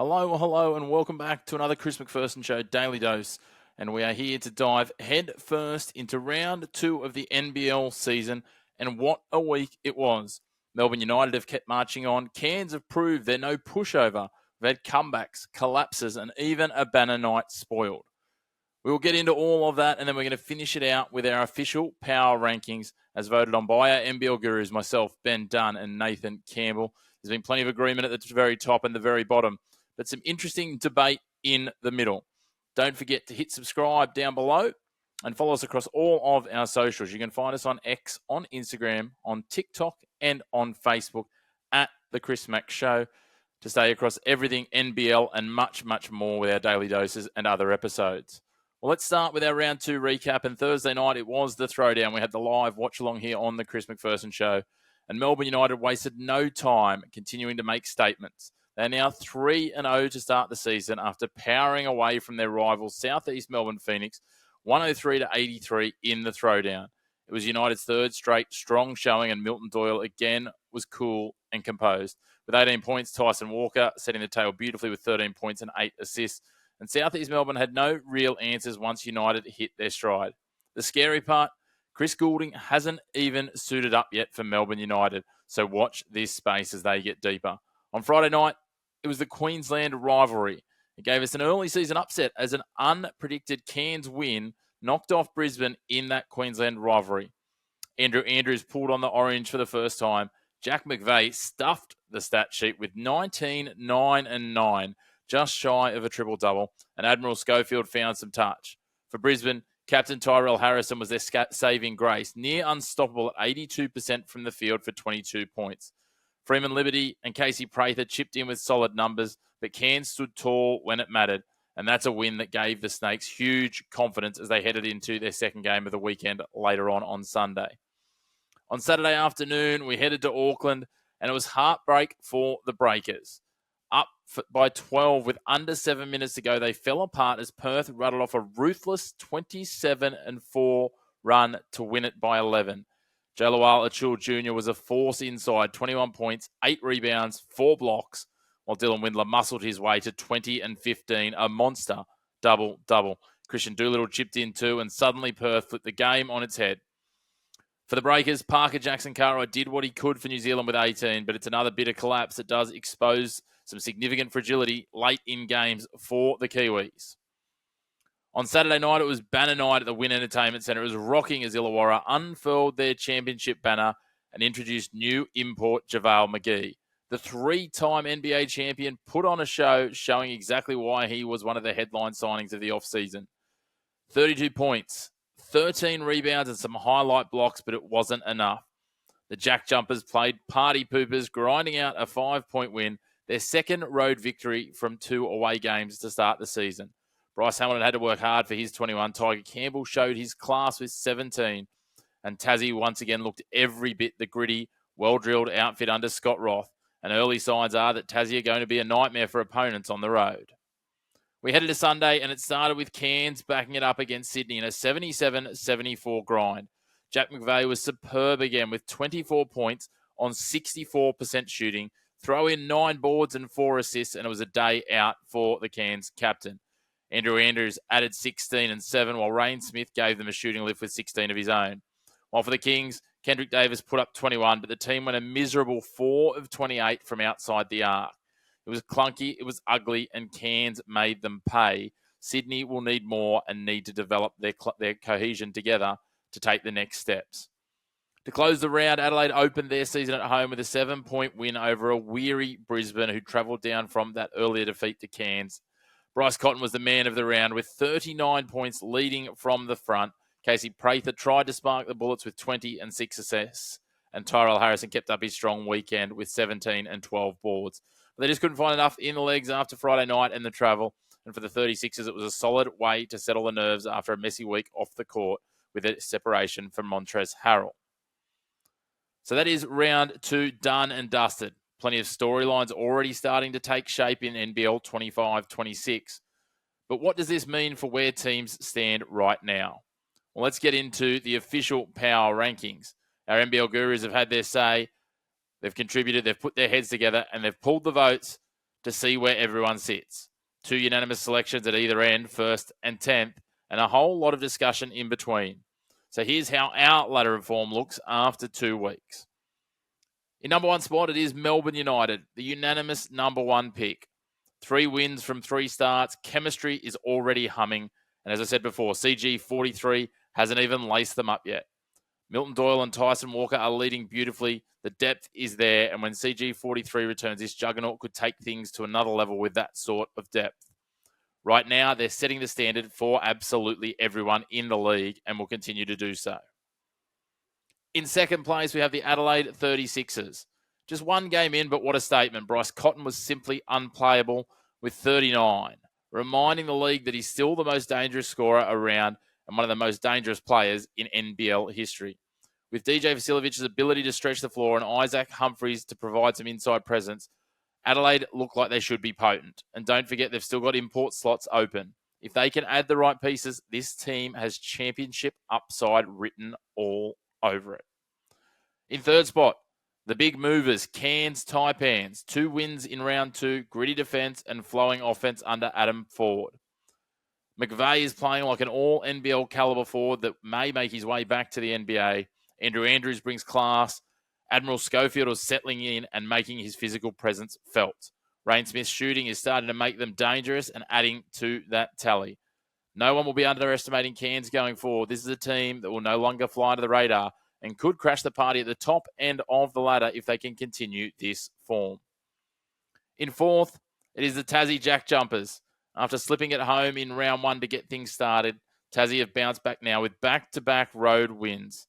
Hello, and welcome back to another Chris McPherson Show Daily Dose. And we are here to dive head first into round 2 of the NBL season. And what a week it was. Melbourne United have kept marching on. Cairns have proved they're no pushover. We've had comebacks, collapses, and even a banner night spoiled. We will get into all of that, and then we're going to finish it out with our official power rankings as voted on by our NBL gurus, myself, Ben Dunn, and Nathan Campbell. There's been plenty of agreement at the very top and the very bottom, but some interesting debate in the middle. Don't forget to hit subscribe down below and follow us across all of our socials. You can find us on X, on Instagram, on TikTok, and on Facebook at The Chris Mack Show to stay across everything NBL and much, much more with our daily doses and other episodes. Well, let's start with our round 2 recap. And Thursday night, it was the throwdown. We had the live watch-along here on The Chris McPherson Show. And Melbourne United wasted no time continuing to make statements. They're now 3-0 to start the season after powering away from their rivals, Southeast Melbourne Phoenix, 103-83 in the throwdown. It was United's third straight strong showing, and Milton Doyle again was cool and composed. With 18 points, Tyson Walker setting the tail beautifully with 13 points and 8 assists. And Southeast Melbourne had no real answers once United hit their stride. The scary part, Chris Goulding hasn't even suited up yet for Melbourne United, so watch this space as they get deeper. On Friday night, it was the Queensland rivalry. It gave us an early season upset as an unpredicted Cairns win knocked off Brisbane in that Queensland rivalry. Andrew Andrews pulled on the orange for the first time. Jack McVeigh stuffed the stat sheet with 19, 9 and 9, just shy of a triple-double, and Admiral Schofield found some touch. For Brisbane, Captain Tyrell Harrison was their saving grace, near unstoppable at 82% from the field for 22 points. Freeman Liberty and Casey Prather chipped in with solid numbers, but Cairns stood tall when it mattered, and that's a win that gave the Snakes huge confidence as they headed into their second game of the weekend later on Sunday. On Saturday afternoon, we headed to Auckland, and it was heartbreak for the Breakers. Up by 12 with under 7 minutes to go, they fell apart as Perth rattled off a ruthless 27-4 run to win it by 11. Jalawal Achul Jr. was a force inside, 21 points, 8 rebounds, 4 blocks, while Dylan Windler muscled his way to 20 and 15, a monster double-double. Christian Doolittle chipped in too, and suddenly Perth flipped the game on its head. For the Breakers, Parker Jackson-Kara did what he could for New Zealand with 18, but it's another bitter collapse that does expose some significant fragility late in games for the Kiwis. On Saturday night, it was banner night at the Wynn Entertainment Centre. It was rocking as Illawarra unfurled their championship banner and introduced new import JaVale McGee. The 3-time NBA champion put on a show showing exactly why he was one of the headline signings of the off-season. 32 points, 13 rebounds and some highlight blocks, but it wasn't enough. The Jack Jumpers played party poopers, grinding out a 5-point win, their second road victory from 2 away games to start the season. Bryce Hamilton had to work hard for his 21. Tiger Campbell showed his class with 17. And Tassie once again looked every bit the gritty, well-drilled outfit under Scott Roth. And early signs are that Tassie are going to be a nightmare for opponents on the road. We headed to Sunday, and it started with Cairns backing it up against Sydney in a 77-74 grind. Jack McVeigh was superb again with 24 points on 64% shooting. Throw in 9 boards and 4 assists, and it was a day out for the Cairns captain. Andrew Andrews added 16 and 7, while Rain Smith gave them a shooting lift with 16 of his own. While for the Kings, Kendrick Davis put up 21, but the team went a miserable 4 of 28 from outside the arc. It was clunky, it was ugly, and Cairns made them pay. Sydney will need more and need to develop their cohesion together to take the next steps. To close the round, Adelaide opened their season at home with a 7-point win over a weary Brisbane who travelled down from that earlier defeat to Cairns. Bryce Cotton was the man of the round with 39 points leading from the front. Casey Prather tried to spark the Bullets with 20 and 6 assists. And Tyrell Harrison kept up his strong weekend with 17 and 12 boards. But they just couldn't find enough in the legs after Friday night and the travel. And for the 36ers, it was a solid way to settle the nerves after a messy week off the court with a separation from Montrezl Harrell. So that is round 2 done and dusted. Plenty of storylines already starting to take shape in NBL 25-26. But what does this mean for where teams stand right now? Well, let's get into the official power rankings. Our NBL gurus have had their say. They've contributed, they've put their heads together, and they've pulled the votes to see where everyone sits. 2 unanimous selections at either end, 1st and 10th, and a whole lot of discussion in between. So here's how our ladder of form looks after 2 weeks. In number 1 spot, it is Melbourne United, the unanimous number 1 pick. 3 wins from 3 starts. Chemistry is already humming. And as I said before, CG43 hasn't even laced them up yet. Milton Doyle and Tyson Walker are leading beautifully. The depth is there. And when CG43 returns, this juggernaut could take things to another level with that sort of depth. Right now, they're setting the standard for absolutely everyone in the league and will continue to do so. In second place, we have the Adelaide 36ers. Just 1 game in, but what a statement. Bryce Cotton was simply unplayable with 39, reminding the league that he's still the most dangerous scorer around and one of the most dangerous players in NBL history. With DJ Vasiljevic's ability to stretch the floor and Isaac Humphries to provide some inside presence, Adelaide look like they should be potent. And don't forget, they've still got import slots open. If they can add the right pieces, this team has championship upside written all over it. In third spot, the big movers, Cairns Taipans. 2 wins in round 2, gritty defense and flowing offense under Adam Ford. McVeigh is playing like an all-NBL caliber forward that may make his way back to the NBA. Andrew Andrews brings class. Admiral Schofield is settling in and making his physical presence felt. Rain Smith's shooting is starting to make them dangerous and adding to that tally. No one will be underestimating Cairns going forward. This is a team that will no longer fly under the radar and could crash the party at the top end of the ladder if they can continue this form. In fourth, it is the Tassie Jack Jumpers. After slipping at home in round 1 to get things started, Tassie have bounced back now with back-to-back road wins.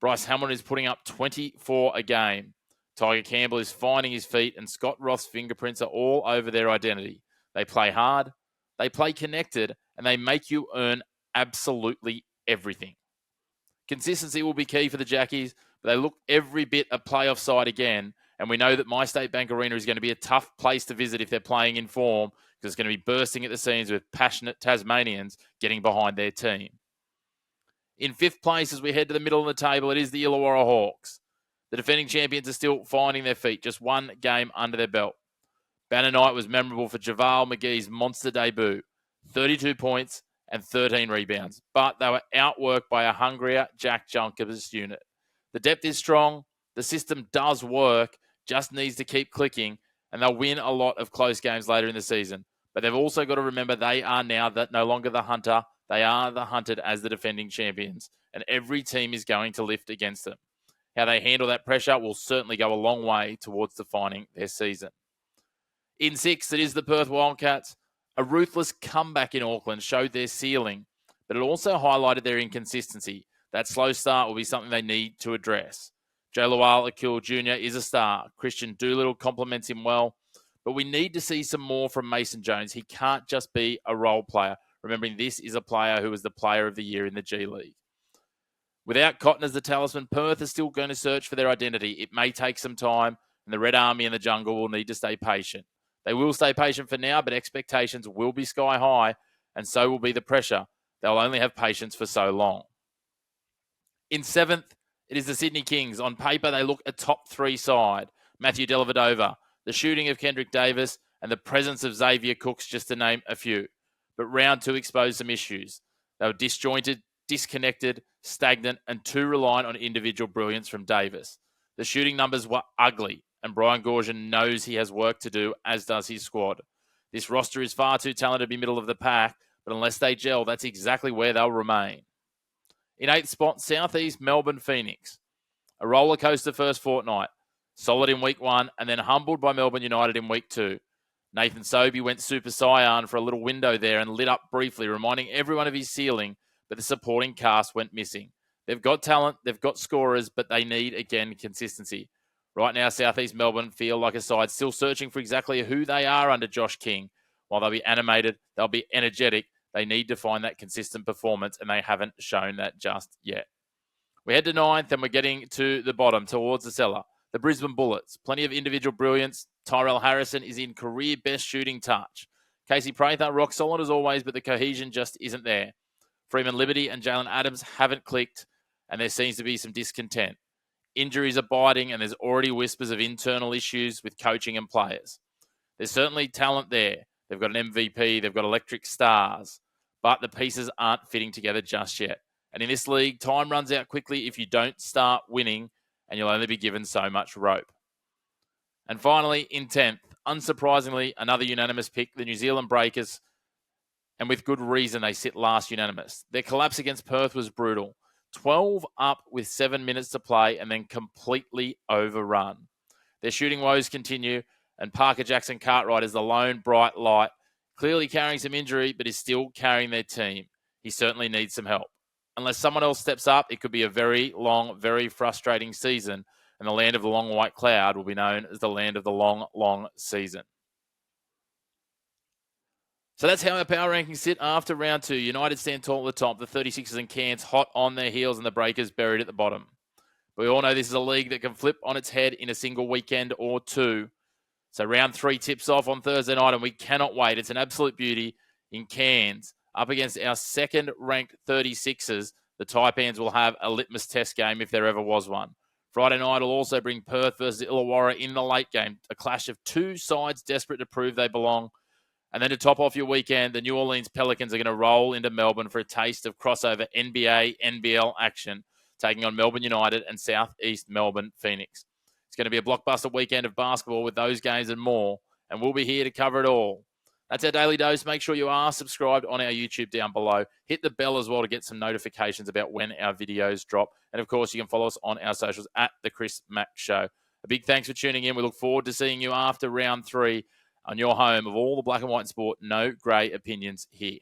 Bryce Hamilton is putting up 24 a game. Tiger Campbell is finding his feet, and Scott Roth's fingerprints are all over their identity. They play hard, they play connected, and they make you earn absolutely everything. Consistency will be key for the Jackies, but they look every bit a playoff side again, and we know that My State Bank Arena is going to be a tough place to visit if they're playing in form, because it's going to be bursting at the seams with passionate Tasmanians getting behind their team. In 5th place, as we head to the middle of the table, it is the Illawarra Hawks. The defending champions are still finding their feet, just 1 game under their belt. Banner night was memorable for JaVale McGee's monster debut, 32 points and 13 rebounds, but they were outworked by a hungrier Jack Junkers unit. The depth is strong, the system does work, just needs to keep clicking, and they'll win a lot of close games later in the season. But they've also got to remember they are now no longer the hunter, they are the hunted as the defending champions, and every team is going to lift against them. How they handle that pressure will certainly go a long way towards defining their season. In 6th, it is the Perth Wildcats. A ruthless comeback in Auckland showed their ceiling, but it also highlighted their inconsistency. That slow start will be something they need to address. Joe Lawal-Akil Jr. is a star. Christian Doolittle complements him well, but we need to see some more from Mason Jones. He can't just be a role player, remembering this is a player who was the player of the year in the G League. Without Cotton as the talisman, Perth is still going to search for their identity. It may take some time, and the Red Army and the Jungle will need to stay patient. They will stay patient for now, but expectations will be sky high, and so will be the pressure. They'll only have patience for so long. In 7th, it is the Sydney Kings. On paper, they look a top 3 side. Matthew Dellavedova, the shooting of Kendrick Davis, and the presence of Xavier Cooks, just to name a few. But round 2 exposed some issues. They were disjointed, disconnected, stagnant, and too reliant on individual brilliance from Davis. The shooting numbers were ugly, and Brian Goorjian knows he has work to do, as does his squad. This roster is far too talented to be middle of the pack, but unless they gel, that's exactly where they'll remain. In 8th spot, Southeast Melbourne Phoenix. A roller coaster first fortnight. Solid in week 1, and then humbled by Melbourne United in week 2. Nathan Sobey went Super Saiyan for a little window there and lit up briefly, reminding everyone of his ceiling, but the supporting cast went missing. They've got talent, they've got scorers, but they need, again, consistency. Right now, Southeast Melbourne feel like a side still searching for exactly who they are under Josh King. While they'll be animated, they'll be energetic, they need to find that consistent performance, and they haven't shown that just yet. We head to 9th, and we're getting to the bottom, towards the cellar. The Brisbane Bullets. Plenty of individual brilliance. Tyrell Harrison is in career best shooting touch. Casey Prather, rock solid as always, but the cohesion just isn't there. Freeman Liberty and Jalen Adams haven't clicked, and there seems to be some discontent. Injuries are biting, and there's already whispers of internal issues with coaching and players. There's certainly talent there. They've got an MVP. They've got electric stars. But the pieces aren't fitting together just yet. And in this league, time runs out quickly if you don't start winning, and you'll only be given so much rope. And finally, in 10th, unsurprisingly, another unanimous pick, the New Zealand Breakers. And with good reason, they sit last unanimous. Their collapse against Perth was brutal. 12 up with 7 minutes to play and then completely overrun. Their shooting woes continue, and Parker Jackson Cartwright is the lone bright light, clearly carrying some injury, but is still carrying their team. He certainly needs some help. Unless someone else steps up, it could be a very long, very frustrating season, and the land of the long white cloud will be known as the land of the long, long season. So that's how our power rankings sit after round 2. United stand tall at the top, the 36ers and Cairns hot on their heels, and the Breakers buried at the bottom. But we all know this is a league that can flip on its head in a single weekend or two. So round 3 tips off on Thursday night, and we cannot wait. It's an absolute beauty in Cairns up against our second-ranked 36ers. The Taipans will have a litmus test game if there ever was one. Friday night will also bring Perth versus Illawarra in the late game, a clash of two sides desperate to prove they belong. And then to top off your weekend, the New Orleans Pelicans are going to roll into Melbourne for a taste of crossover NBA, NBL action, taking on Melbourne United and Southeast Melbourne Phoenix. It's going to be a blockbuster weekend of basketball with those games and more, and we'll be here to cover it all. That's our Daily Dose. Make sure you are subscribed on our YouTube down below. Hit the bell as well to get some notifications about when our videos drop. And, of course, you can follow us on our socials at The Chris Mack Show. A big thanks for tuning in. We look forward to seeing you after round 3 on your home of all the black and white sport. No grey opinions here.